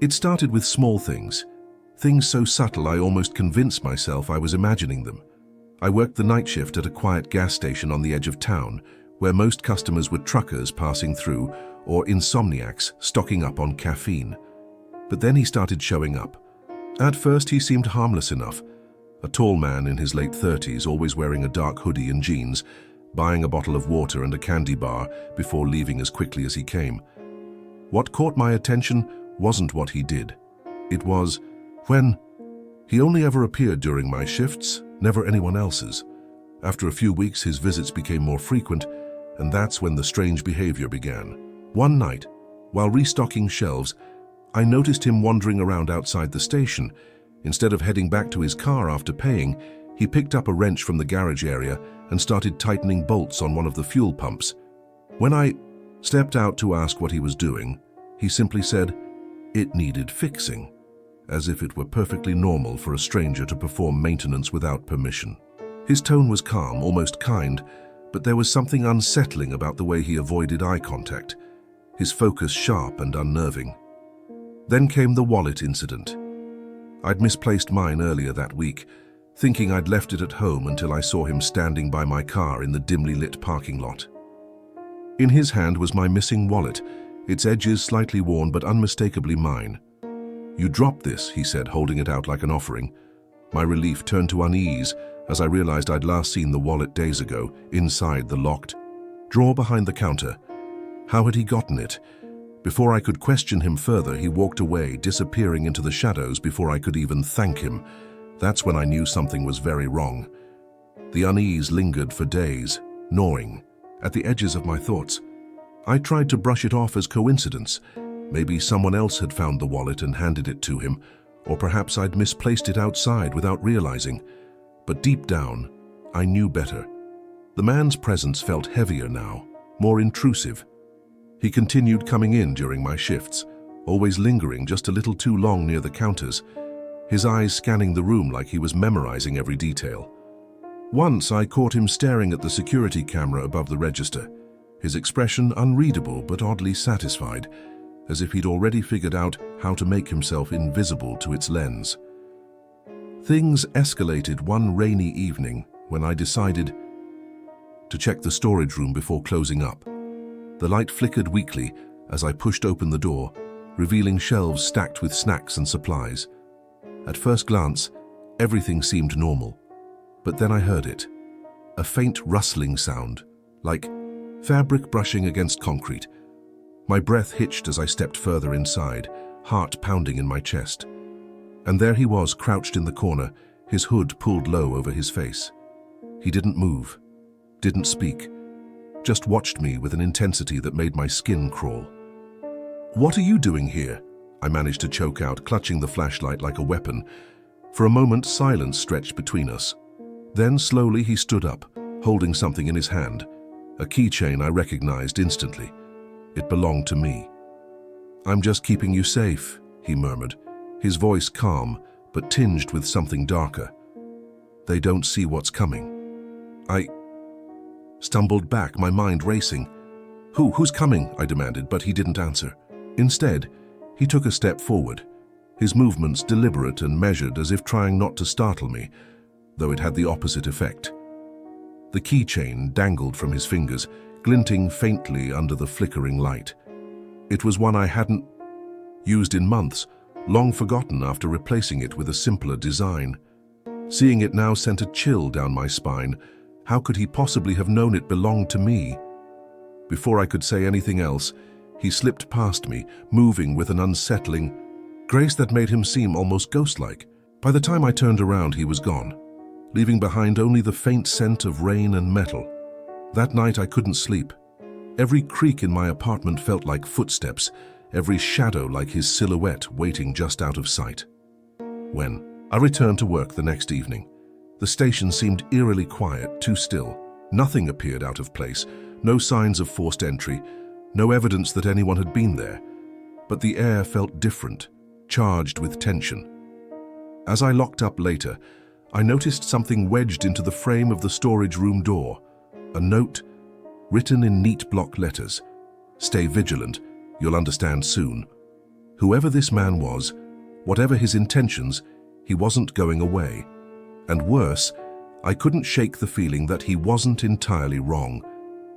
It started with small things. Things so subtle I almost convinced myself I was imagining them. I worked the night shift at a quiet gas station on the edge of town, where most customers were truckers passing through or insomniacs stocking up on caffeine. But then he started showing up. At first he seemed harmless enough. A tall man in his late 30s, always wearing a dark hoodie and jeans, buying a bottle of water and a candy bar before leaving as quickly as he came. What caught my attention wasn't what he did. It was when he only ever appeared during my shifts, never anyone else's. After a few weeks, his visits became more frequent, and that's when the strange behavior began. One night, while restocking shelves, I noticed him wandering around outside the station. Instead of heading back to his car after paying, he picked up a wrench from the garage area and started tightening bolts on one of the fuel pumps. When I stepped out to ask what he was doing, he simply said, "It needed fixing," as if it were perfectly normal for a stranger to perform maintenance without permission. His tone was calm, almost kind, but there was something unsettling about the way he avoided eye contact, his focus sharp and unnerving. Then came the wallet incident. I'd misplaced mine earlier that week, thinking I'd left it at home until I saw him standing by my car in the dimly lit parking lot. In his hand was my missing wallet, its edges slightly worn but unmistakably mine. "You dropped this," he said, holding it out like an offering. My relief turned to unease as I realized I'd last seen the wallet days ago, inside the locked drawer behind the counter. How had he gotten it? Before I could question him further, he walked away, disappearing into the shadows before I could even thank him. That's when I knew something was very wrong. The unease lingered for days, gnawing at the edges of my thoughts. I tried to brush it off as coincidence. Maybe someone else had found the wallet and handed it to him, or perhaps I'd misplaced it outside without realizing. But deep down, I knew better. The man's presence felt heavier now, more intrusive. He continued coming in during my shifts, always lingering just a little too long near the counters, his eyes scanning the room like he was memorizing every detail. Once I caught him staring at the security camera above the register, his expression unreadable but oddly satisfied, as if he'd already figured out how to make himself invisible to its lens. Things escalated one rainy evening when I decided to check the storage room before closing up. The light flickered weakly as I pushed open the door, revealing shelves stacked with snacks and supplies. At first glance, everything seemed normal. But then I heard it, a faint rustling sound, like fabric brushing against concrete. My breath hitched as I stepped further inside, heart pounding in my chest. And there he was, crouched in the corner, his hood pulled low over his face. He didn't move, didn't speak, just watched me with an intensity that made my skin crawl. "What are you doing here?" I managed to choke out, clutching the flashlight like a weapon. For a moment, silence stretched between us. Then slowly he stood up, holding something in his hand, a keychain I recognized instantly. It belonged to me. "I'm just keeping you safe," he murmured, his voice calm but tinged with something darker. "They don't see what's coming." I stumbled back, my mind racing. Who's coming?" I demanded, but he didn't answer. Instead, he took a step forward, his movements deliberate and measured, as if trying not to startle me, though it had the opposite effect. The keychain dangled from his fingers, glinting faintly under the flickering light. It was one I hadn't used in months, long forgotten after replacing it with a simpler design. Seeing it now sent a chill down my spine. How could he possibly have known it belonged to me? Before I could say anything else, he slipped past me, moving with an unsettling grace that made him seem almost ghost-like. By the time I turned around, he was gone, leaving behind only the faint scent of rain and metal. That night I couldn't sleep. Every creak in my apartment felt like footsteps, every shadow like his silhouette waiting just out of sight. When I returned to work the next evening, the station seemed eerily quiet, too still. Nothing appeared out of place, no signs of forced entry, no evidence that anyone had been there. But the air felt different, charged with tension. As I locked up later, I noticed something wedged into the frame of the storage room door. A note, written in neat block letters. "Stay vigilant, you'll understand soon." Whoever this man was, whatever his intentions, he wasn't going away. And worse, I couldn't shake the feeling that he wasn't entirely wrong.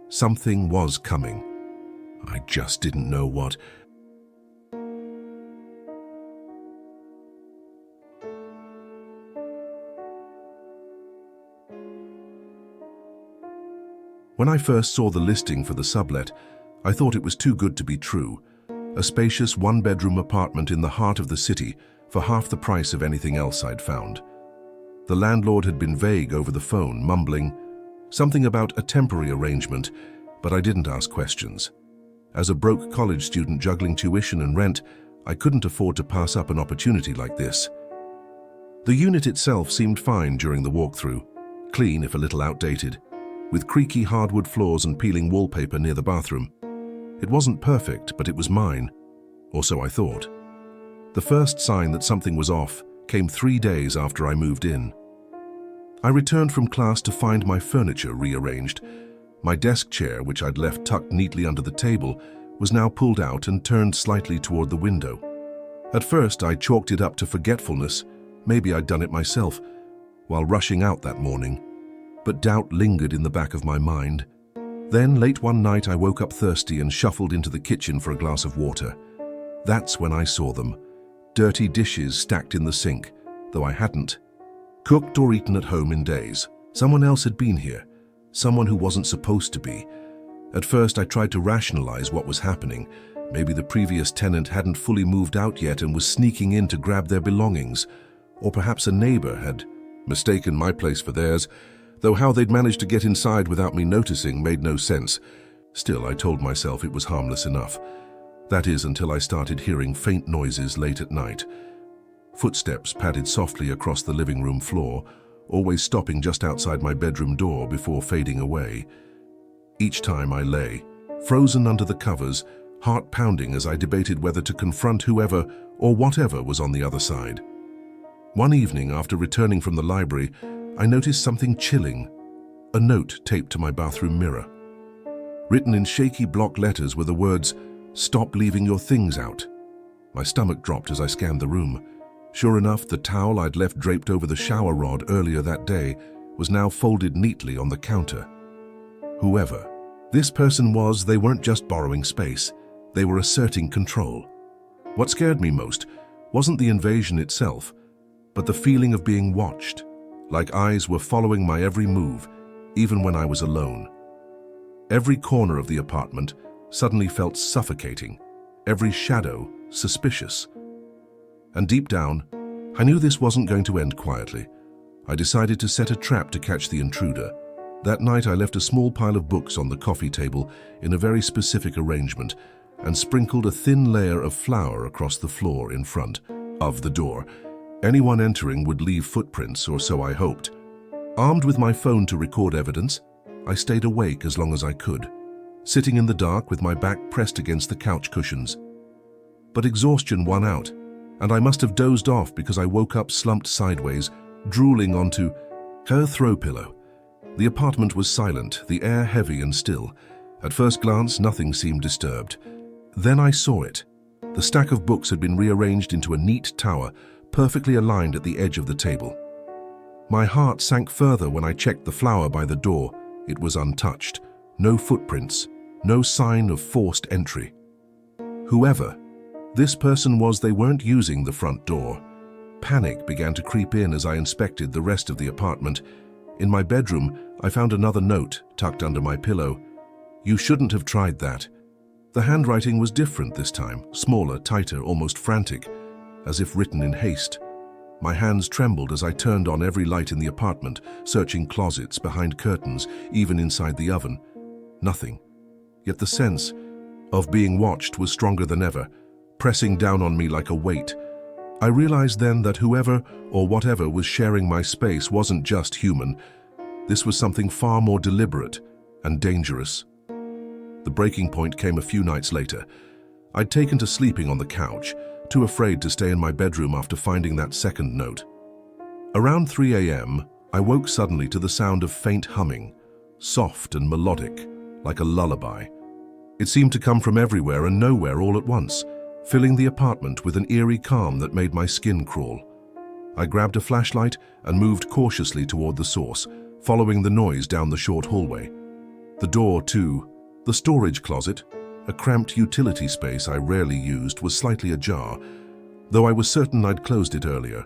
Something was coming. I just didn't know what. When I first saw the listing for the sublet, I thought it was too good to be true. A spacious one-bedroom apartment in the heart of the city for half the price of anything else I'd found. The landlord had been vague over the phone, mumbling something about a temporary arrangement, but I didn't ask questions. As a broke college student juggling tuition and rent, I couldn't afford to pass up an opportunity like this. The unit itself seemed fine during the walkthrough, clean if a little outdated, with creaky hardwood floors and peeling wallpaper near the bathroom. It wasn't perfect, but it was mine, or so I thought. The first sign that something was off came 3 days after I moved in. I returned from class to find my furniture rearranged. My desk chair, which I'd left tucked neatly under the table, was now pulled out and turned slightly toward the window. At first, I chalked it up to forgetfulness. Maybe I'd done it myself while rushing out that morning. But doubt lingered in the back of my mind. Then, late one night, I woke up thirsty and shuffled into the kitchen for a glass of water. That's when I saw them. Dirty dishes stacked in the sink, though I hadn't cooked or eaten at home in days. Someone else had been here, someone who wasn't supposed to be. At first, I tried to rationalize what was happening. Maybe the previous tenant hadn't fully moved out yet and was sneaking in to grab their belongings. Or perhaps a neighbor had mistaken my place for theirs, though how they'd managed to get inside without me noticing made no sense. Still, I told myself it was harmless enough. That is, until I started hearing faint noises late at night. Footsteps padded softly across the living room floor, always stopping just outside my bedroom door before fading away. Each time I lay, frozen under the covers, heart pounding as I debated whether to confront whoever or whatever was on the other side. One evening, after returning from the library, I noticed something chilling, a note taped to my bathroom mirror. Written in shaky block letters were the words, "Stop leaving your things out." My stomach dropped as I scanned the room. Sure enough, the towel I'd left draped over the shower rod earlier that day was now folded neatly on the counter. Whoever this person was, they weren't just borrowing space, they were asserting control. What scared me most wasn't the invasion itself, but the feeling of being watched, like eyes were following my every move, even when I was alone. Every corner of the apartment suddenly felt suffocating, every shadow suspicious. And deep down, I knew this wasn't going to end quietly. I decided to set a trap to catch the intruder. That night I left a small pile of books on the coffee table in a very specific arrangement and sprinkled a thin layer of flour across the floor in front of the door. Anyone entering would leave footprints, or so I hoped. Armed with my phone to record evidence, I stayed awake as long as I could, sitting in the dark with my back pressed against the couch cushions. But exhaustion won out, and I must have dozed off because I woke up slumped sideways, drooling onto her throw pillow. The apartment was silent, the air heavy and still. At first glance, nothing seemed disturbed. Then I saw it. The stack of books had been rearranged into a neat tower, perfectly aligned at the edge of the table. My heart sank further when I checked the flower by the door. It was untouched. No footprints, no sign of forced entry. Whoever this person was, they weren't using the front door. Panic began to creep in as I inspected the rest of the apartment. In my bedroom, I found another note tucked under my pillow. "You shouldn't have tried that." The handwriting was different this time, smaller, tighter, almost frantic, as if written in haste. My hands trembled as I turned on every light in the apartment, searching closets, behind curtains, even inside the oven. Nothing. Yet the sense of being watched was stronger than ever, pressing down on me like a weight. I realized then that whoever or whatever was sharing my space wasn't just human. This was something far more deliberate and dangerous. The breaking point came a few nights later. I'd taken to sleeping on the couch, too afraid to stay in my bedroom after finding that second note. Around 3 a.m., I woke suddenly to the sound of faint humming, soft and melodic, like a lullaby. It seemed to come from everywhere and nowhere all at once, filling the apartment with an eerie calm that made my skin crawl. I grabbed a flashlight and moved cautiously toward the source, following the noise down the short hallway. The door to the storage closet, a cramped utility space I rarely used, was slightly ajar, though I was certain I'd closed it earlier.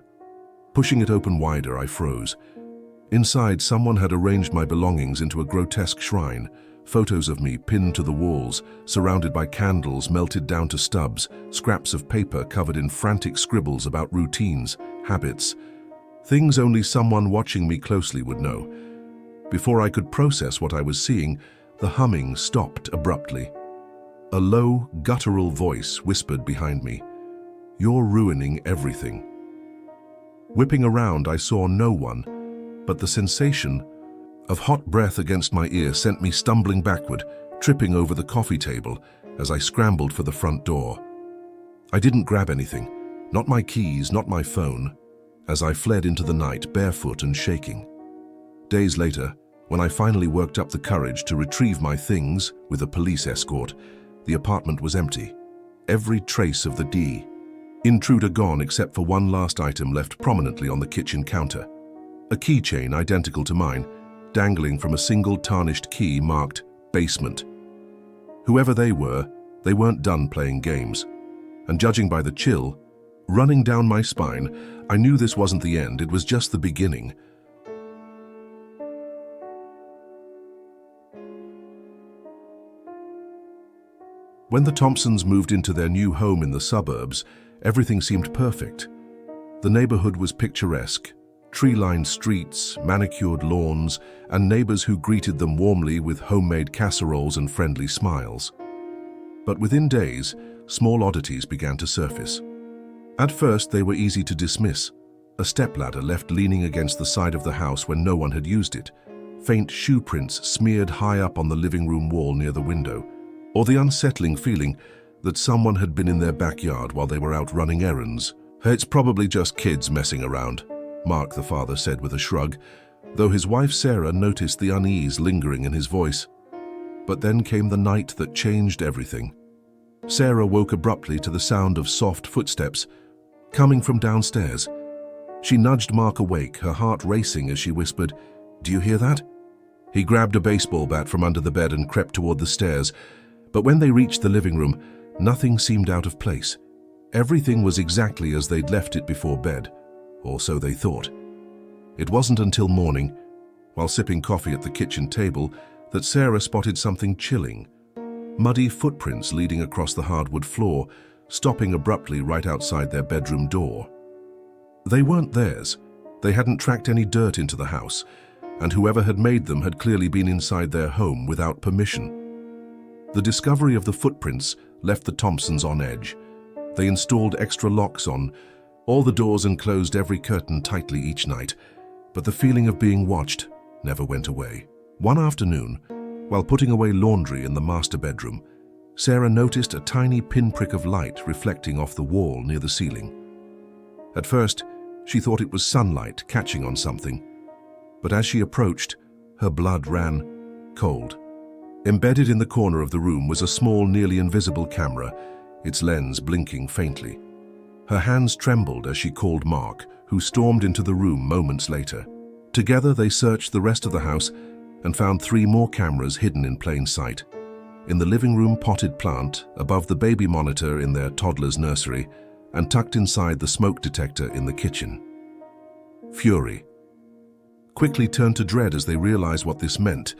Pushing it open wider, I froze. Inside, someone had arranged my belongings into a grotesque shrine, photos of me pinned to the walls, surrounded by candles melted down to stubs, scraps of paper covered in frantic scribbles about routines, habits, things only someone watching me closely would know. Before I could process what I was seeing, the humming stopped abruptly. A low, guttural voice whispered behind me, "You're ruining everything." Whipping around, I saw no one, but the sensation of hot breath against my ear sent me stumbling backward, tripping over the coffee table as I scrambled for the front door. I didn't grab anything, not my keys, not my phone, as I fled into the night, barefoot and shaking. Days later, when I finally worked up the courage to retrieve my things with a police escort, the apartment was empty. Every trace of the intruder gone except for one last item left prominently on the kitchen counter. A keychain identical to mine, dangling from a single tarnished key marked basement. Whoever they weren't done playing games. And judging by the chill running down my spine, I knew this wasn't the end, it was just the beginning. When the Thompsons moved into their new home in the suburbs, everything seemed perfect. The neighborhood was picturesque. Tree-lined streets, manicured lawns, and neighbors who greeted them warmly with homemade casseroles and friendly smiles. But within days, small oddities began to surface. At first, they were easy to dismiss. A stepladder left leaning against the side of the house when no one had used it, faint shoe prints smeared high up on the living room wall near the window, or the unsettling feeling that someone had been in their backyard while they were out running errands. "It's probably just kids messing around," Mark the father said with a shrug, though his wife Sarah noticed the unease lingering in his voice. But then came the night that changed everything. Sarah woke abruptly to the sound of soft footsteps coming from downstairs. She nudged Mark awake, her heart racing as she whispered, "Do you hear that?" He grabbed a baseball bat from under the bed and crept toward the stairs, but when they reached the living room, nothing seemed out of place. Everything was exactly as they'd left it before bed. Or so they thought. It wasn't until morning, while sipping coffee at the kitchen table, that Sarah spotted something chilling. Muddy footprints leading across the hardwood floor, stopping abruptly right outside their bedroom door. They weren't theirs. They hadn't tracked any dirt into the house, and whoever had made them had clearly been inside their home without permission. The discovery of the footprints left the Thompsons on edge. They installed extra locks on all the doors and closed every curtain tightly each night, but the feeling of being watched never went away. One afternoon, while putting away laundry in the master bedroom, Sarah noticed a tiny pinprick of light reflecting off the wall near the ceiling. At first, she thought it was sunlight catching on something, but as she approached, her blood ran cold. Embedded in the corner of the room was a small, nearly invisible camera, its lens blinking faintly. Her hands trembled as she called Mark, who stormed into the room moments later. Together, they searched the rest of the house and found 3 more cameras hidden in plain sight. In the living room potted plant, above the baby monitor in their toddler's nursery, and tucked inside the smoke detector in the kitchen. Fury quickly turned to dread as they realized what this meant.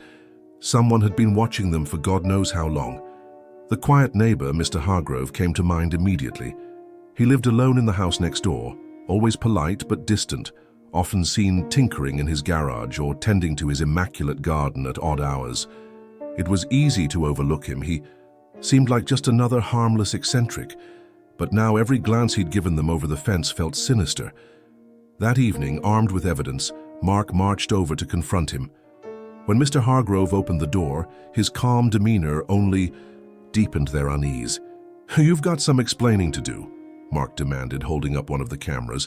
Someone had been watching them for God knows how long. The quiet neighbor, Mr. Hargrove, came to mind immediately. He lived alone in the house next door, always polite but distant, often seen tinkering in his garage or tending to his immaculate garden at odd hours. It was easy to overlook him. He seemed like just another harmless eccentric, but now every glance he'd given them over the fence felt sinister. That evening, armed with evidence, Mark marched over to confront him. When Mr. Hargrove opened the door, his calm demeanor only deepened their unease. "You've got some explaining to do," Mark demanded, holding up one of the cameras.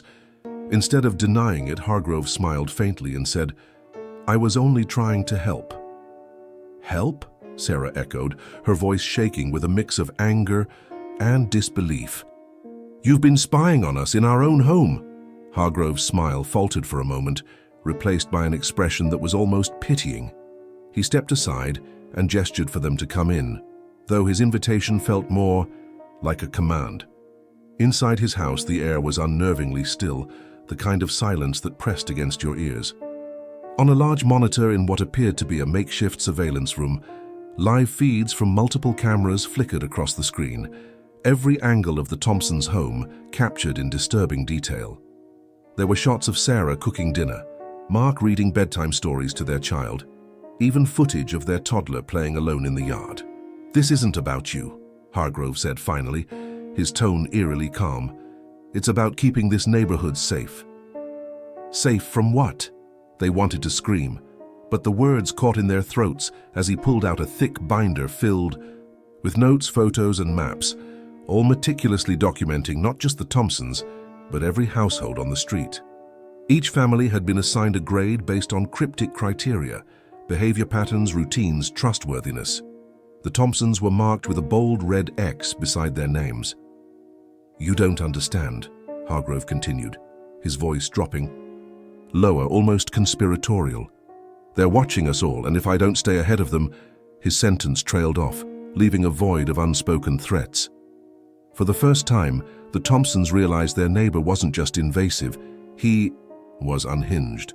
Instead of denying it, Hargrove smiled faintly and said, "I was only trying to help." "Help?" Sarah echoed, her voice shaking with a mix of anger and disbelief. "You've been spying on us in our own home." Hargrove's smile faltered for a moment, replaced by an expression that was almost pitying. He stepped aside and gestured for them to come in, though his invitation felt more like a command. Inside his house, the air was unnervingly still, the kind of silence that pressed against your ears. On a large monitor in what appeared to be a makeshift surveillance room, live feeds from multiple cameras flickered across the screen, every angle of the Thompsons' home captured in disturbing detail. There were shots of Sarah cooking dinner, Mark reading bedtime stories to their child, even footage of their toddler playing alone in the yard. "This isn't about you," Hargrove said finally, his tone eerily calm. "It's about keeping this neighborhood safe." Safe from what? They wanted to scream, but the words caught in their throats as he pulled out a thick binder filled with notes, photos, and maps, all meticulously documenting not just the Thompsons, but every household on the street. Each family had been assigned a grade based on cryptic criteria: behavior patterns, routines, trustworthiness. The Thompsons were marked with a bold red X beside their names. "You don't understand," Hargrove continued, his voice dropping lower, almost conspiratorial. "They're watching us all, and if I don't stay ahead of them..." His sentence trailed off, leaving a void of unspoken threats. For the first time, the Thompsons realized their neighbor wasn't just invasive, he was unhinged.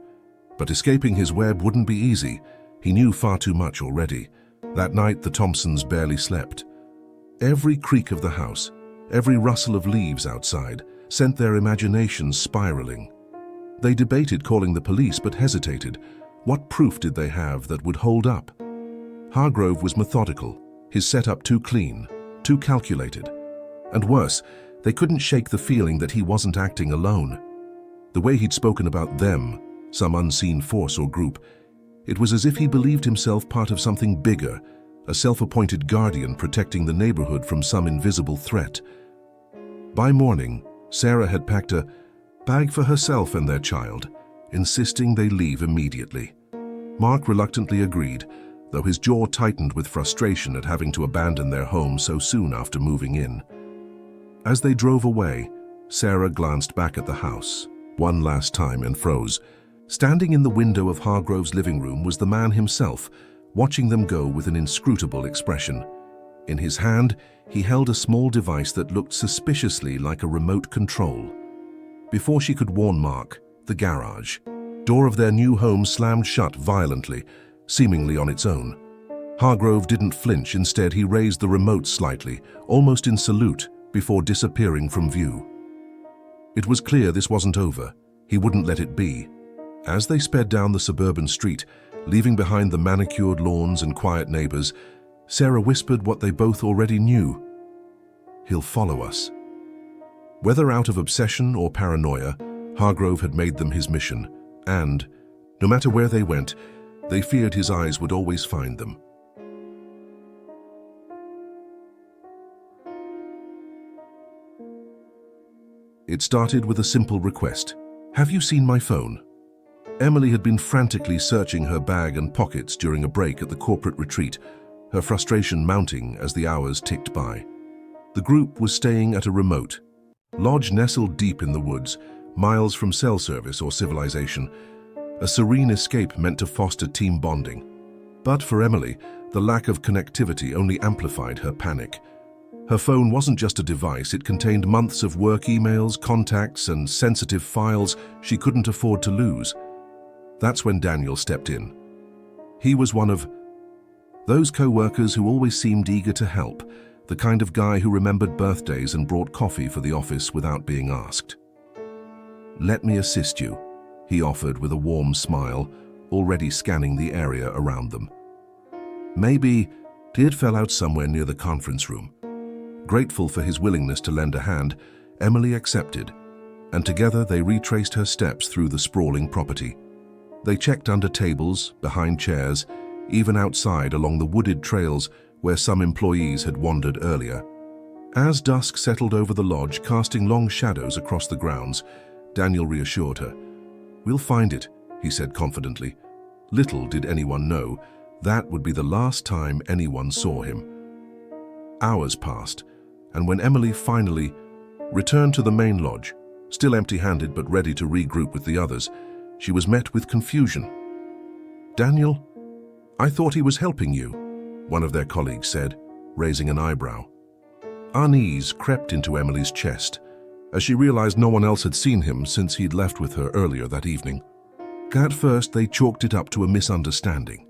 But escaping his web wouldn't be easy. He knew far too much already. That night, the Thompsons barely slept. Every creak of the house, every rustle of leaves outside, sent their imaginations spiraling. They debated calling the police but hesitated. What proof did they have that would hold up? Hargrove was methodical, his setup too clean, too calculated. And worse, they couldn't shake the feeling that he wasn't acting alone. The way he'd spoken about them, some unseen force or group, it was as if he believed himself part of something bigger, a self-appointed guardian protecting the neighborhood from some invisible threat. By morning, Sarah had packed a bag for herself and their child, insisting they leave immediately. Mark reluctantly agreed, though his jaw tightened with frustration at having to abandon their home so soon after moving in. As they drove away, Sarah glanced back at the house one last time and froze. Standing in the window of Hargrove's living room was the man himself, watching them go with an inscrutable expression. In his hand, he held a small device that looked suspiciously like a remote control. Before she could warn Mark, the garage door of their new home slammed shut violently, seemingly on its own. Hargrove didn't flinch. Instead, he raised the remote slightly, almost in salute, before disappearing from view. It was clear this wasn't over. He wouldn't let it be. As they sped down the suburban street, leaving behind the manicured lawns and quiet neighbors, Sarah whispered what they both already knew. "He'll follow us." Whether out of obsession or paranoia, Hargrove had made them his mission, and, no matter where they went, they feared his eyes would always find them. It started with a simple request. "Have you seen my phone?" Emily had been frantically searching her bag and pockets during a break at the corporate retreat, her frustration mounting as the hours ticked by. The group was staying at a remote lodge nestled deep in the woods, miles from cell service or civilization, a serene escape meant to foster team bonding. But for Emily, the lack of connectivity only amplified her panic. Her phone wasn't just a device, it contained months of work emails, contacts, and sensitive files she couldn't afford to lose. That's when Daniel stepped in. He was one of those co-workers who always seemed eager to help, the kind of guy who remembered birthdays and brought coffee for the office without being asked. "Let me assist you," he offered with a warm smile, already scanning the area around them. Maybe Teard fell out somewhere near the conference room. Grateful for his willingness to lend a hand, Emily accepted, and together they retraced her steps through the sprawling property. They checked under tables, behind chairs, even outside along the wooded trails where some employees had wandered earlier. As dusk settled over the lodge, casting long shadows across the grounds, Daniel reassured her. "We'll find it," he said confidently. Little did anyone know that would be the last time anyone saw him. Hours passed, And when Emily finally returned to the main lodge, still empty-handed but ready to regroup with the others, she was met with confusion. "Daniel, I thought he was helping you," one of their colleagues said, raising an eyebrow. Unease crept into Emily's chest as she realized no one else had seen him since he'd left with her earlier that evening. At first, they chalked it up to a misunderstanding.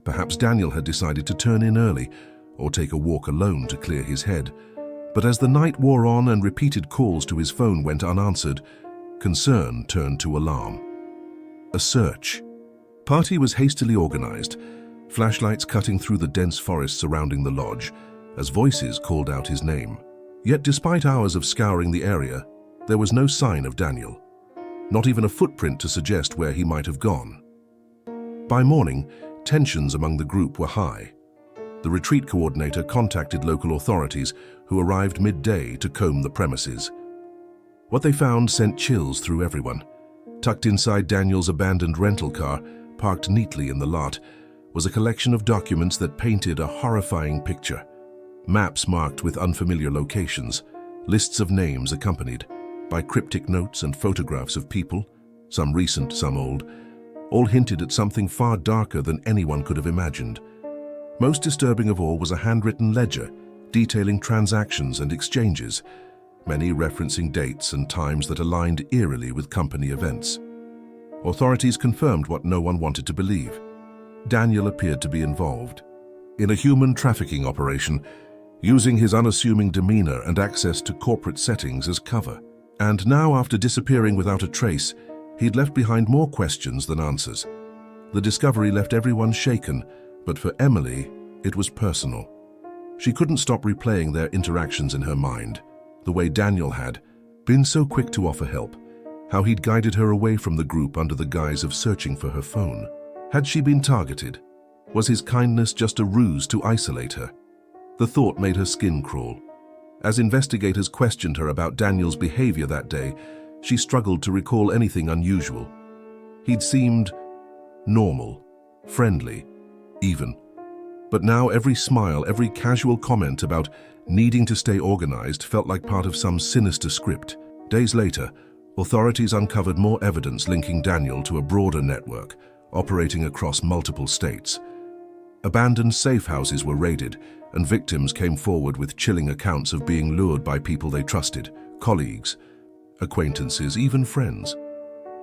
Perhaps Daniel had decided to turn in early or take a walk alone to clear his head. But as the night wore on and repeated calls to his phone went unanswered, concern turned to alarm. A search. Party was hastily organized, flashlights cutting through the dense forest surrounding the lodge as voices called out his name. Yet despite hours of scouring the area, there was no sign of Daniel. Not even a footprint to suggest where he might have gone. By morning, tensions among the group were high. The retreat coordinator contacted local authorities who arrived midday to comb the premises. What they found sent chills through everyone. Tucked inside Daniel's abandoned rental car, parked neatly in the lot, was a collection of documents that painted a horrifying picture. Maps marked with unfamiliar locations, lists of names accompanied by cryptic notes and photographs of people, some recent, some old, all hinted at something far darker than anyone could have imagined. Most disturbing of all was a handwritten ledger detailing transactions and exchanges, many referencing dates and times that aligned eerily with company events. Authorities confirmed what no one wanted to believe. Daniel appeared to be involved in a human trafficking operation, using his unassuming demeanor and access to corporate settings as cover. And now, after disappearing without a trace, he'd left behind more questions than answers. The discovery left everyone shaken, but for Emily, it was personal. She couldn't stop replaying their interactions in her mind, the way Daniel had been so quick to offer help, how he'd guided her away from the group under the guise of searching for her phone. Had she been targeted? Was his kindness just a ruse to isolate her? The thought made her skin crawl. As investigators questioned her about Daniel's behavior that day, she struggled to recall anything unusual. He'd seemed normal, friendly, even. But now every smile, every casual comment about needing to stay organized felt like part of some sinister script. Days later, authorities uncovered more evidence linking Daniel to a broader network, operating across multiple states. Abandoned safe houses were raided, and victims came forward with chilling accounts of being lured by people they trusted, colleagues, acquaintances, even friends.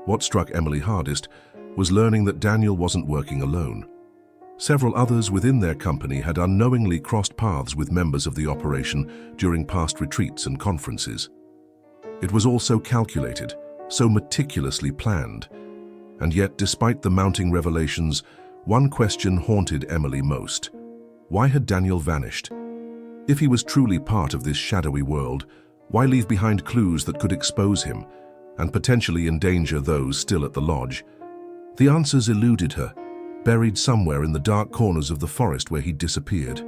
What struck Emily hardest was learning that Daniel wasn't working alone. Several others within their company had unknowingly crossed paths with members of the operation during past retreats and conferences. It was all so calculated, so meticulously planned. And yet, despite the mounting revelations, one question haunted Emily most. Why had Daniel vanished? If he was truly part of this shadowy world, why leave behind clues that could expose him and potentially endanger those still at the lodge? The answers eluded her, buried somewhere in the dark corners of the forest where he'd disappeared.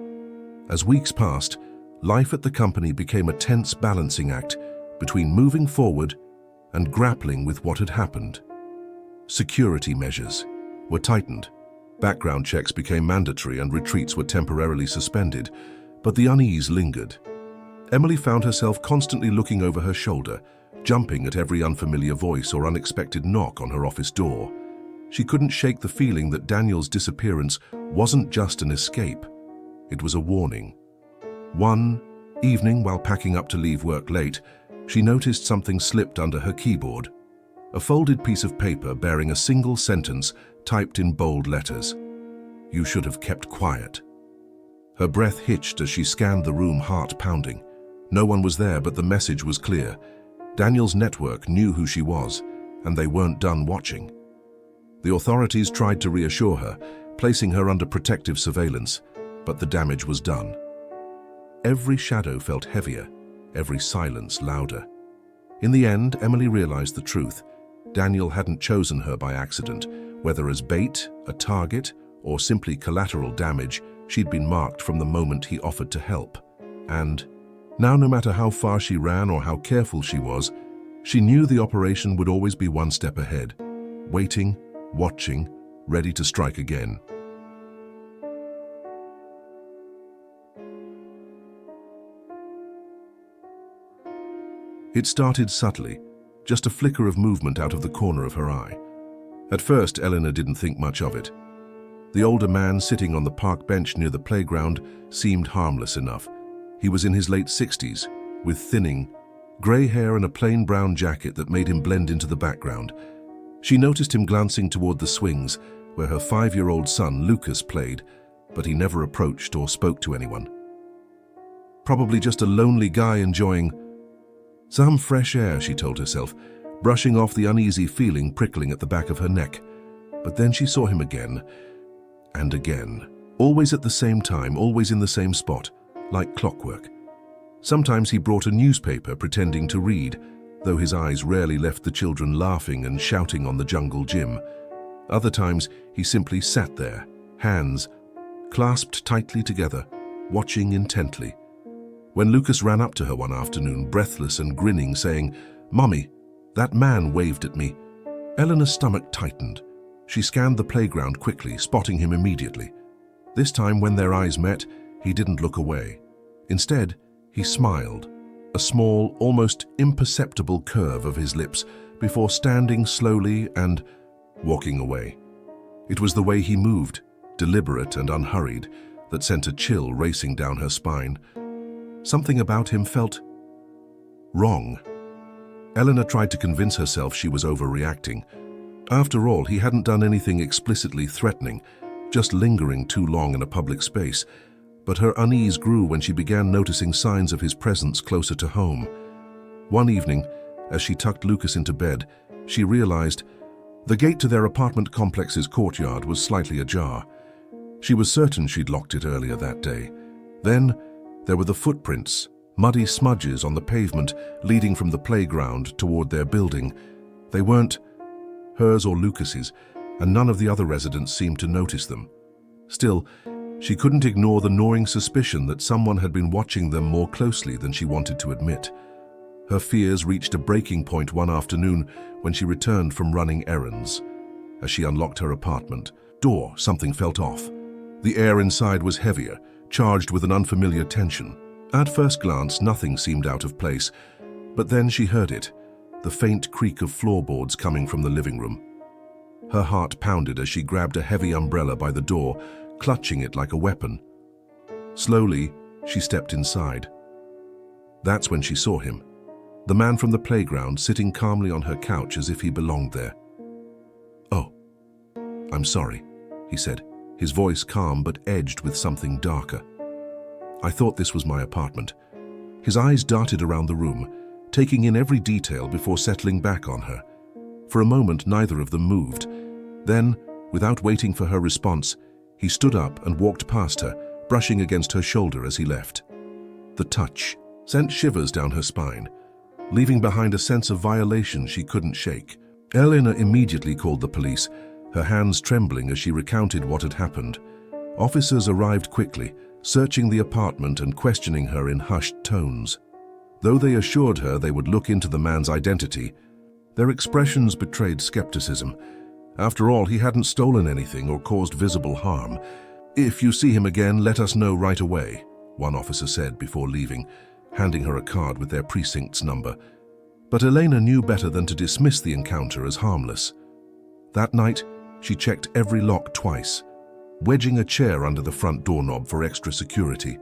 As weeks passed, life at the company became a tense balancing act between moving forward and grappling with what had happened. Security measures were tightened. Background checks became mandatory and retreats were temporarily suspended, but the unease lingered. Emily found herself constantly looking over her shoulder, jumping at every unfamiliar voice or unexpected knock on her office door. She couldn't shake the feeling that Daniel's disappearance wasn't just an escape. It was a warning. One evening, while packing up to leave work late, she noticed something slipped under her keyboard. A folded piece of paper bearing a single sentence typed in bold letters. "You should have kept quiet." Her breath hitched as she scanned the room, heart pounding. No one was there, but the message was clear. Daniel's network knew who she was, and they weren't done watching. The authorities tried to reassure her, placing her under protective surveillance, but the damage was done. Every shadow felt heavier, every silence louder. In the end, Emily realized the truth. Daniel hadn't chosen her by accident. Whether as bait, a target, or simply collateral damage, she'd been marked from the moment he offered to help. And now, no matter how far she ran or how careful she was, she knew the operation would always be one step ahead, waiting, watching, ready to strike again. It started subtly, just a flicker of movement out of the corner of her eye. At first, Eleanor didn't think much of it. The older man sitting on the park bench near the playground seemed harmless enough. He was in his late 60s, with thinning, grey hair and a plain brown jacket that made him blend into the background. She noticed him glancing toward the swings, where her 5-year-old son, Lucas, played, but he never approached or spoke to anyone. Probably just a lonely guy enjoying some fresh air, she told herself, brushing off the uneasy feeling prickling at the back of her neck. But then she saw him again and again, always at the same time, always in the same spot, like clockwork. Sometimes he brought a newspaper pretending to read, though his eyes rarely left the children laughing and shouting on the jungle gym. Other times he simply sat there, hands clasped tightly together, watching intently. When Lucas ran up to her one afternoon, breathless and grinning, saying, "Mommy, that man waved at me," Eleanor's stomach tightened. She scanned the playground quickly, spotting him immediately. This time, when their eyes met, he didn't look away. Instead, he smiled, a small, almost imperceptible curve of his lips, before standing slowly and walking away. It was the way he moved, deliberate and unhurried, that sent a chill racing down her spine. Something about him felt wrong. Eleanor tried to convince herself she was overreacting. After all, he hadn't done anything explicitly threatening, just lingering too long in a public space. But her unease grew when she began noticing signs of his presence closer to home. One evening, as she tucked Lucas into bed, she realized the gate to their apartment complex's courtyard was slightly ajar. She was certain she'd locked it earlier that day. Then, there were the footprints, muddy smudges on the pavement leading from the playground toward their building. They weren't hers or Lucas's, and none of the other residents seemed to notice them. Still, she couldn't ignore the gnawing suspicion that someone had been watching them more closely than she wanted to admit. Her fears reached a breaking point one afternoon when she returned from running errands. As she unlocked her apartment door, something felt off. The air inside was heavier, charged with an unfamiliar tension. At first glance, nothing seemed out of place, but then she heard it, the faint creak of floorboards coming from the living room. Her heart pounded as she grabbed a heavy umbrella by the door, clutching it like a weapon. Slowly, she stepped inside. That's when she saw him, the man from the playground sitting calmly on her couch as if he belonged there. "Oh, I'm sorry," he said, his voice calm but edged with something darker. "I thought this was my apartment." His eyes darted around the room, taking in every detail before settling back on her. For a moment, neither of them moved. Then, without waiting for her response, he stood up and walked past her, brushing against her shoulder as he left. The touch sent shivers down her spine, leaving behind a sense of violation she couldn't shake. Eleanor immediately called the police, her hands trembling as she recounted what had happened. Officers arrived quickly, searching the apartment and questioning her in hushed tones. Though they assured her they would look into the man's identity, their expressions betrayed skepticism. After all, he hadn't stolen anything or caused visible harm. "If you see him again, let us know right away," one officer said before leaving, handing her a card with their precinct's number. But Elena knew better than to dismiss the encounter as harmless. That night, she checked every lock twice, wedging a chair under the front doorknob for extra security.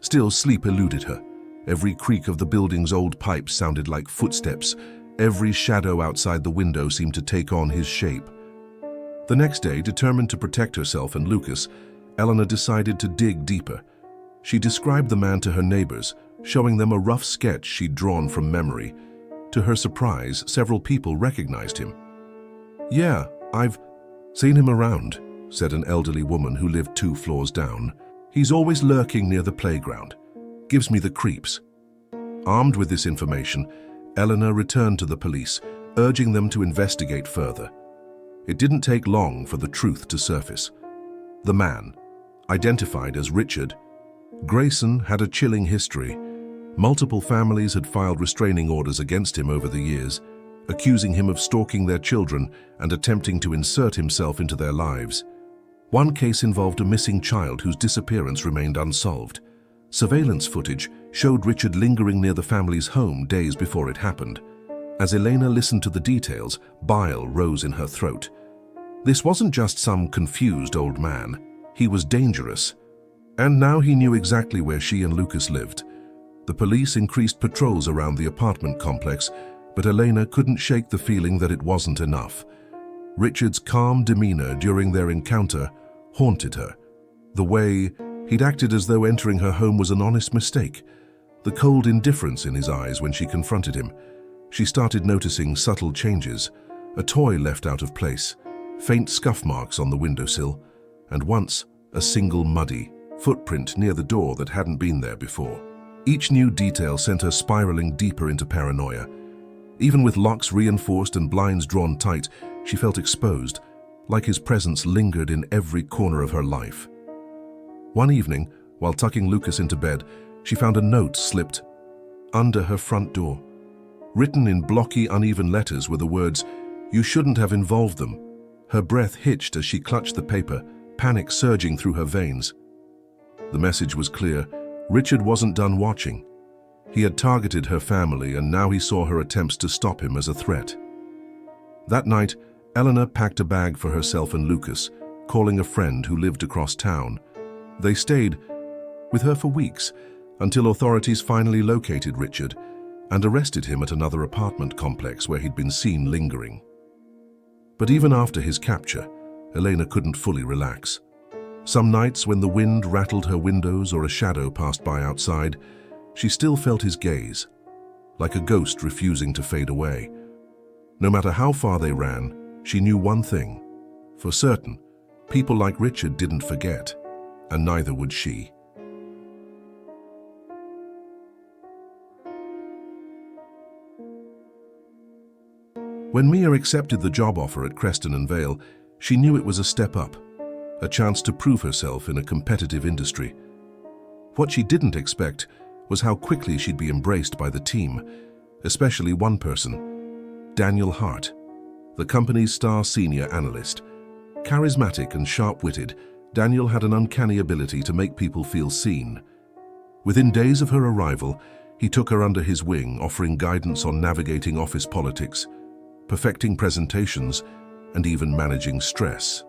Still, sleep eluded her. Every creak of the building's old pipes sounded like footsteps. Every shadow outside the window seemed to take on his shape. The next day, determined to protect herself and Lucas, Eleanor decided to dig deeper. She described the man to her neighbors, showing them a rough sketch she'd drawn from memory. To her surprise, several people recognized him. "Yeah, I've seen him around," said an elderly woman who lived 2 floors down. "He's always lurking near the playground. Gives me the creeps." Armed with this information, Eleanor returned to the police, urging them to investigate further. It didn't take long for the truth to surface. The man, identified as Richard Grayson, had a chilling history. Multiple families had filed restraining orders against him over the years, accusing him of stalking their children and attempting to insert himself into their lives. One case involved a missing child whose disappearance remained unsolved. Surveillance footage showed Richard lingering near the family's home days before it happened. As Elena listened to the details, bile rose in her throat. This wasn't just some confused old man. He was dangerous. And now he knew exactly where she and Lucas lived. The police increased patrols around the apartment complex, but Elena couldn't shake the feeling that it wasn't enough. Richard's calm demeanor during their encounter haunted her. The way he'd acted as though entering her home was an honest mistake. The cold indifference in his eyes when she confronted him. She started noticing subtle changes. A toy left out of place, faint scuff marks on the windowsill, and once a single muddy footprint near the door that hadn't been there before. Each new detail sent her spiraling deeper into paranoia. Even with locks reinforced and blinds drawn tight, she felt exposed, like his presence lingered in every corner of her life. One evening, while tucking Lucas into bed, she found a note slipped under her front door. Written in blocky, uneven letters were the words, "You shouldn't have involved them." Her breath hitched as she clutched the paper, panic surging through her veins. The message was clear. Richard wasn't done watching. He had targeted her family, and now he saw her attempts to stop him as a threat. That night, Eleanor packed a bag for herself and Lucas, calling a friend who lived across town. They stayed with her for weeks, until authorities finally located Richard and arrested him at another apartment complex where he'd been seen lingering. But even after his capture, Elena couldn't fully relax. Some nights when the wind rattled her windows or a shadow passed by outside, she still felt his gaze, like a ghost refusing to fade away. No matter how far they ran, she knew one thing. For certain, people like Richard didn't forget, and neither would she. When Mia accepted the job offer at Creston and Vale, she knew it was a step up, a chance to prove herself in a competitive industry. What she didn't expect was how quickly she'd be embraced by the team, especially one person, Daniel Hart, the company's star senior analyst. Charismatic and sharp-witted, Daniel had an uncanny ability to make people feel seen. Within days of her arrival, he took her under his wing, offering guidance on navigating office politics, perfecting presentations, and even managing stress.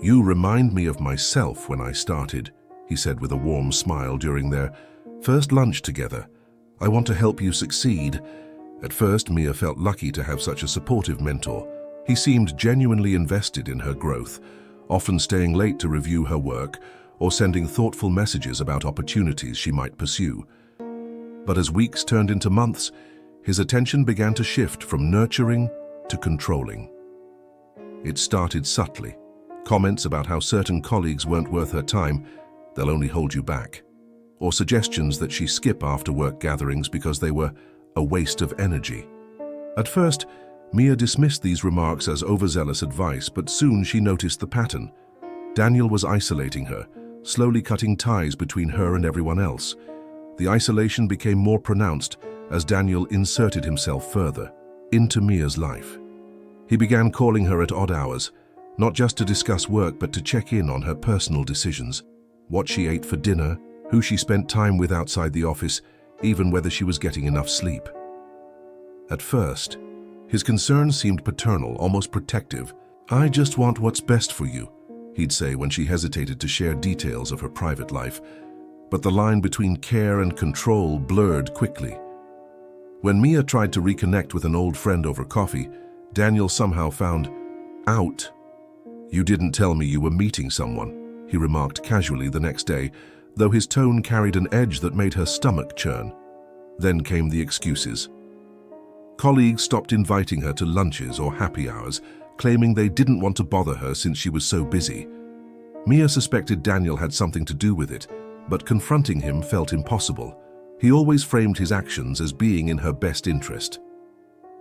"You remind me of myself when I started," he said with a warm smile during their first lunch together. "I want to help you succeed." At first, Mia felt lucky to have such a supportive mentor. He seemed genuinely invested in her growth, often staying late to review her work or sending thoughtful messages about opportunities she might pursue. But as weeks turned into months, his attention began to shift from nurturing to controlling. It started subtly. Comments about how certain colleagues weren't worth her time, "They'll only hold you back," or suggestions that she skip after-work gatherings because they were a waste of energy. At first, Mia dismissed these remarks as overzealous advice, but soon she noticed the pattern. Daniel was isolating her, slowly cutting ties between her and everyone else. The isolation became more pronounced as Daniel inserted himself further into Mia's life. He began calling her at odd hours, not just to discuss work but to check in on her personal decisions, what she ate for dinner, who she spent time with outside the office, even whether she was getting enough sleep. At first, his concern seemed paternal, almost protective. "I just want what's best for you," he'd say when she hesitated to share details of her private life. But the line between care and control blurred quickly. When Mia tried to reconnect with an old friend over coffee, Daniel somehow found out. "You didn't tell me you were meeting someone," he remarked casually the next day, though his tone carried an edge that made her stomach churn. Then came the excuses. Colleagues stopped inviting her to lunches or happy hours, claiming they didn't want to bother her since she was so busy. Mia suspected Daniel had something to do with it, but confronting him felt impossible. He always framed his actions as being in her best interest.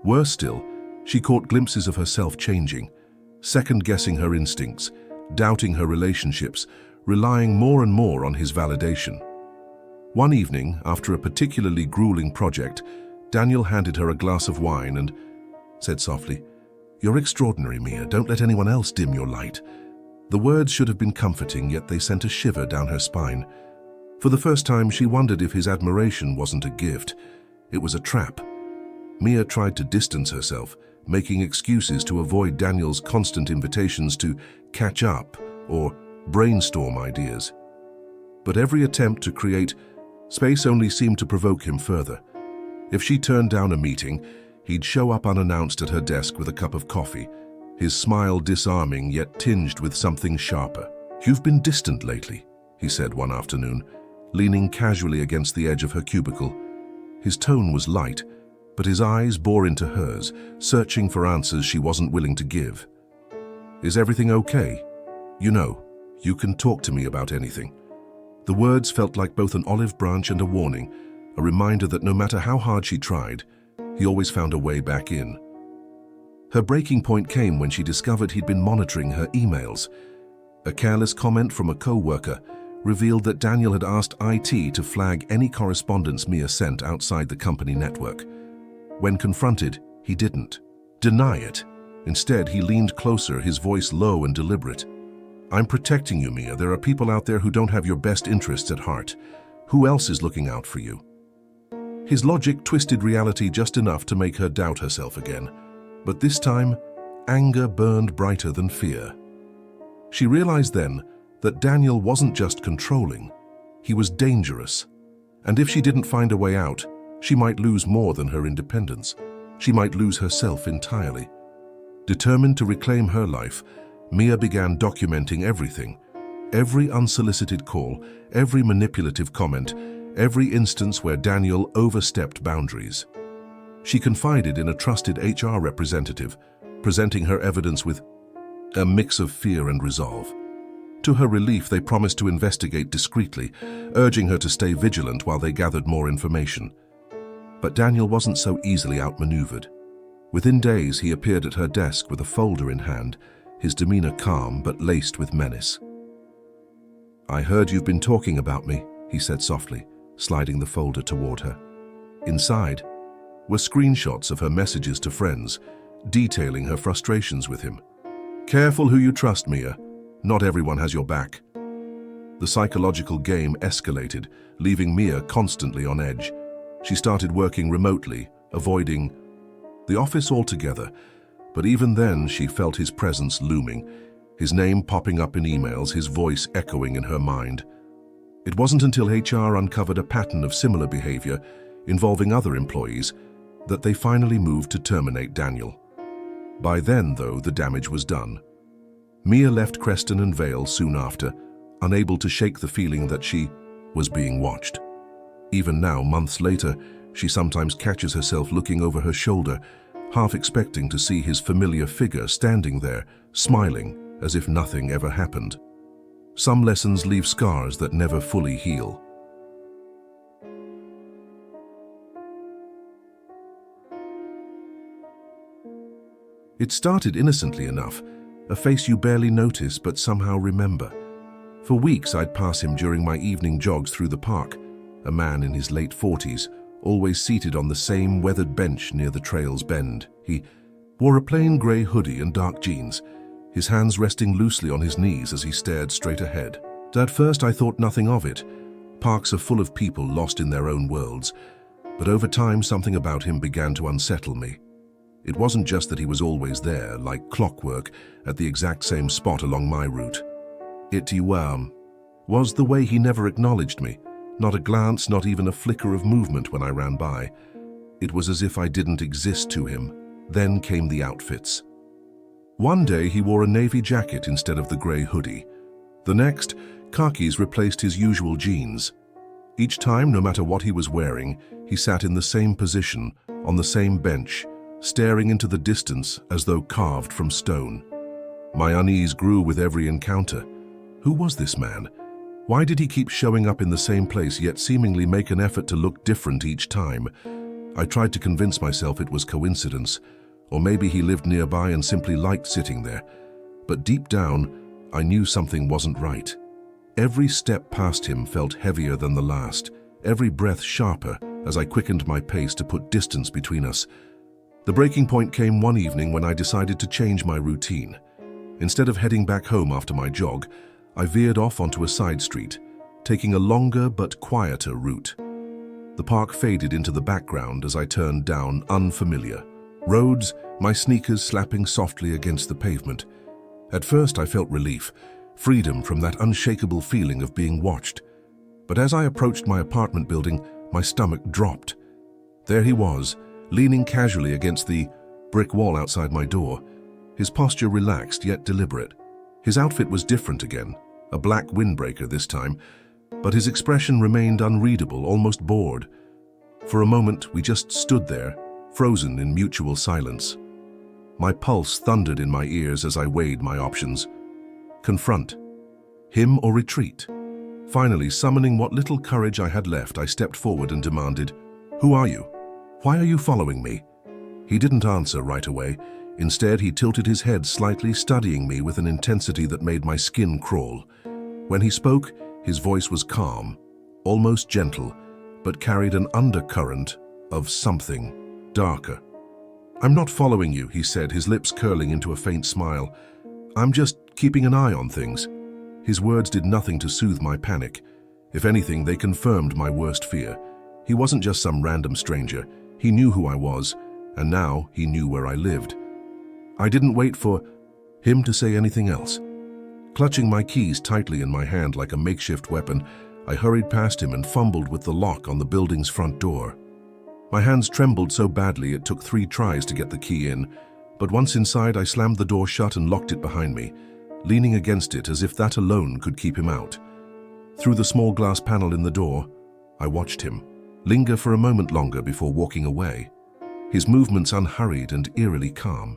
Worse still, she caught glimpses of herself changing, second-guessing her instincts, doubting her relationships, relying more and more on his validation. One evening, after a particularly grueling project, Daniel handed her a glass of wine and said softly, "You're extraordinary, Mia. Don't let anyone else dim your light." The words should have been comforting, yet they sent a shiver down her spine. For the first time, she wondered if his admiration wasn't a gift. It was a trap. Mia tried to distance herself, making excuses to avoid Daniel's constant invitations to catch up or brainstorm ideas. But every attempt to create space only seemed to provoke him further. If she turned down a meeting, he'd show up unannounced at her desk with a cup of coffee, his smile disarming yet tinged with something sharper. "You've been distant lately," he said one afternoon, leaning casually against the edge of her cubicle. His tone was light, but his eyes bore into hers, searching for answers she wasn't willing to give. "Is everything okay? You know, you can talk to me about anything." The words felt like both an olive branch and a warning, a reminder that no matter how hard she tried, he always found a way back in. Her breaking point came when she discovered he'd been monitoring her emails. A careless comment from a co-worker revealed that Daniel had asked IT to flag any correspondence Mia sent outside the company network. When confronted, he didn't deny it. Instead, he leaned closer, his voice low and deliberate. "I'm protecting you, Mia. There are people out there who don't have your best interests at heart. Who else is looking out for you?" His logic twisted reality just enough to make her doubt herself again. But this time, anger burned brighter than fear. She realized then that Daniel wasn't just controlling, he was dangerous. And if she didn't find a way out, she might lose more than her independence. She might lose herself entirely. Determined to reclaim her life, Mia began documenting everything. Every unsolicited call, every manipulative comment, every instance where Daniel overstepped boundaries. She confided in a trusted HR representative, presenting her evidence with a mix of fear and resolve. To her relief, they promised to investigate discreetly, urging her to stay vigilant while they gathered more information. But Daniel wasn't so easily outmaneuvered. Within days, he appeared at her desk with a folder in hand, his demeanor calm but laced with menace. "I heard you've been talking about me," he said softly, sliding the folder toward her. Inside were screenshots of her messages to friends, detailing her frustrations with him. "Careful who you trust, Mia. Not everyone has your back." The psychological game escalated, leaving Mia constantly on edge. She started working remotely, avoiding the office altogether, but even then she felt his presence looming, his name popping up in emails, his voice echoing in her mind. It wasn't until HR uncovered a pattern of similar behavior involving other employees that they finally moved to terminate Daniel. By then, though, the damage was done. Mia left Creston and Vale soon after, unable to shake the feeling that she was being watched. Even now, months later, she sometimes catches herself looking over her shoulder, half expecting to see his familiar figure standing there, smiling as if nothing ever happened. Some lessons leave scars that never fully heal. It started innocently enough, a face you barely notice but somehow remember. For weeks I'd pass him during my evening jogs through the park, a man in his late 40s, always seated on the same weathered bench near the trail's bend. He wore a plain grey hoodie and dark jeans, his hands resting loosely on his knees as he stared straight ahead. At first I thought nothing of it. Parks are full of people lost in their own worlds, but over time something about him began to unsettle me. It wasn't just that he was always there, like clockwork, at the exact same spot along my route. It was the way he never acknowledged me, not a glance, not even a flicker of movement when I ran by. It was as if I didn't exist to him. Then came the outfits. One day he wore a navy jacket instead of the grey hoodie. The next, khakis replaced his usual jeans. Each time, no matter what he was wearing, he sat in the same position, on the same bench, staring into the distance as though carved from stone. My unease grew with every encounter. Who was this man? Why did he keep showing up in the same place yet seemingly make an effort to look different each time? I tried to convince myself it was coincidence, or maybe he lived nearby and simply liked sitting there. But deep down, I knew something wasn't right. Every step past him felt heavier than the last, every breath sharper as I quickened my pace to put distance between us. The breaking point came one evening when I decided to change my routine. Instead of heading back home after my jog, I veered off onto a side street. taking a longer but quieter route. The park faded into the background as I turned down unfamiliar roads, my sneakers slapping softly against the pavement. At first I felt relief, freedom from that unshakable feeling of being watched. But as I approached my apartment building, my stomach dropped. There he was, leaning casually against the brick wall outside my door, his posture relaxed yet deliberate. His outfit was different again, a black windbreaker this time, but his expression remained unreadable, almost bored. For a moment, we just stood there, frozen in mutual silence. My pulse thundered in my ears as I weighed my options. Confront him or retreat? Finally, summoning what little courage I had left, I stepped forward and demanded, "Who are you? Why are you following me?" He didn't answer right away. Instead, he tilted his head slightly, studying me with an intensity that made my skin crawl. When he spoke, his voice was calm, almost gentle, but carried an undercurrent of something darker. "I'm not following you," he said, his lips curling into a faint smile. "I'm just keeping an eye on things." His words did nothing to soothe my panic. If anything, they confirmed my worst fear. He wasn't just some random stranger. He knew who I was, and now he knew where I lived. I didn't wait for him to say anything else. Clutching my keys tightly in my hand like a makeshift weapon, I hurried past him and fumbled with the lock on the building's front door. My hands trembled so badly it took 3 tries to get the key in, but once inside I slammed the door shut and locked it behind me, leaning against it as if that alone could keep him out. Through the small glass panel in the door, I watched him linger for a moment longer before walking away, his movements unhurried and eerily calm.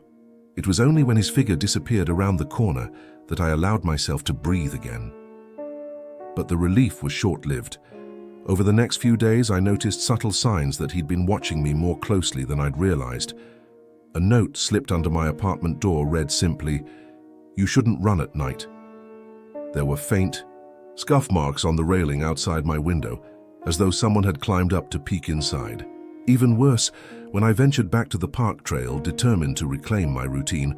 It was only when his figure disappeared around the corner that I allowed myself to breathe again. But the relief was short-lived. Over the next few days, I noticed subtle signs that he'd been watching me more closely than I'd realized. A note slipped under my apartment door read simply, "You shouldn't run at night." There were faint, scuff marks on the railing outside my window, as though someone had climbed up to peek inside. Even worse, when I ventured back to the park trail, determined to reclaim my routine,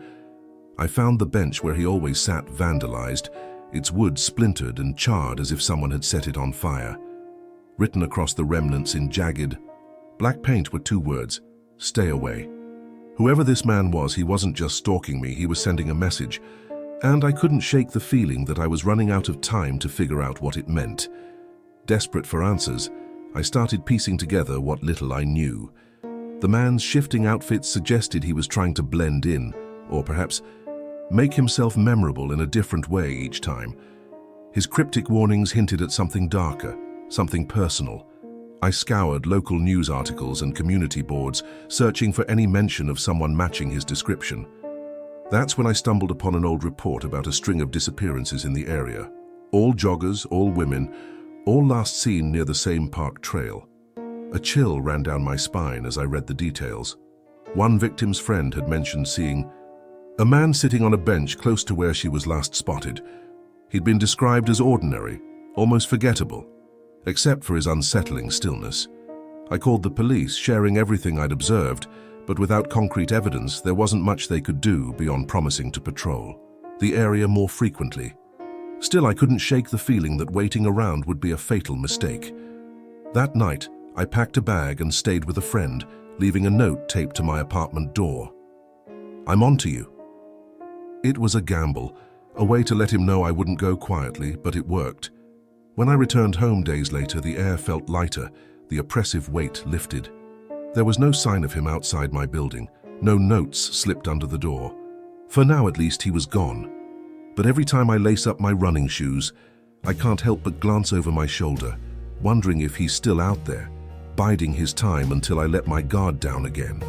I found the bench where he always sat vandalized, its wood splintered and charred as if someone had set it on fire. Written across the remnants in jagged, black paint were 2 words, "Stay away." Whoever this man was, he wasn't just stalking me, he was sending a message, and I couldn't shake the feeling that I was running out of time to figure out what it meant. Desperate for answers, I started piecing together what little I knew. The man's shifting outfits suggested he was trying to blend in, or perhaps make himself memorable in a different way each time. His cryptic warnings hinted at something darker, something personal. I scoured local news articles and community boards, searching for any mention of someone matching his description. That's when I stumbled upon an old report about a string of disappearances in the area. All joggers, all women, all last seen near the same park trail. A chill ran down my spine as I read the details. One victim's friend had mentioned seeing a man sitting on a bench close to where she was last spotted. He'd been described as ordinary, almost forgettable, except for his unsettling stillness. I called the police, sharing everything I'd observed, but without concrete evidence, there wasn't much they could do beyond promising to patrol the area more frequently. Still, I couldn't shake the feeling that waiting around would be a fatal mistake. That night, I packed a bag and stayed with a friend, leaving a note taped to my apartment door. "I'm on to you." It was a gamble, a way to let him know I wouldn't go quietly, but it worked. When I returned home days later, the air felt lighter, the oppressive weight lifted. There was no sign of him outside my building, no notes slipped under the door. For now, at least, he was gone. But every time I lace up my running shoes, I can't help but glance over my shoulder, wondering if he's still out there, biding his time until I let my guard down again.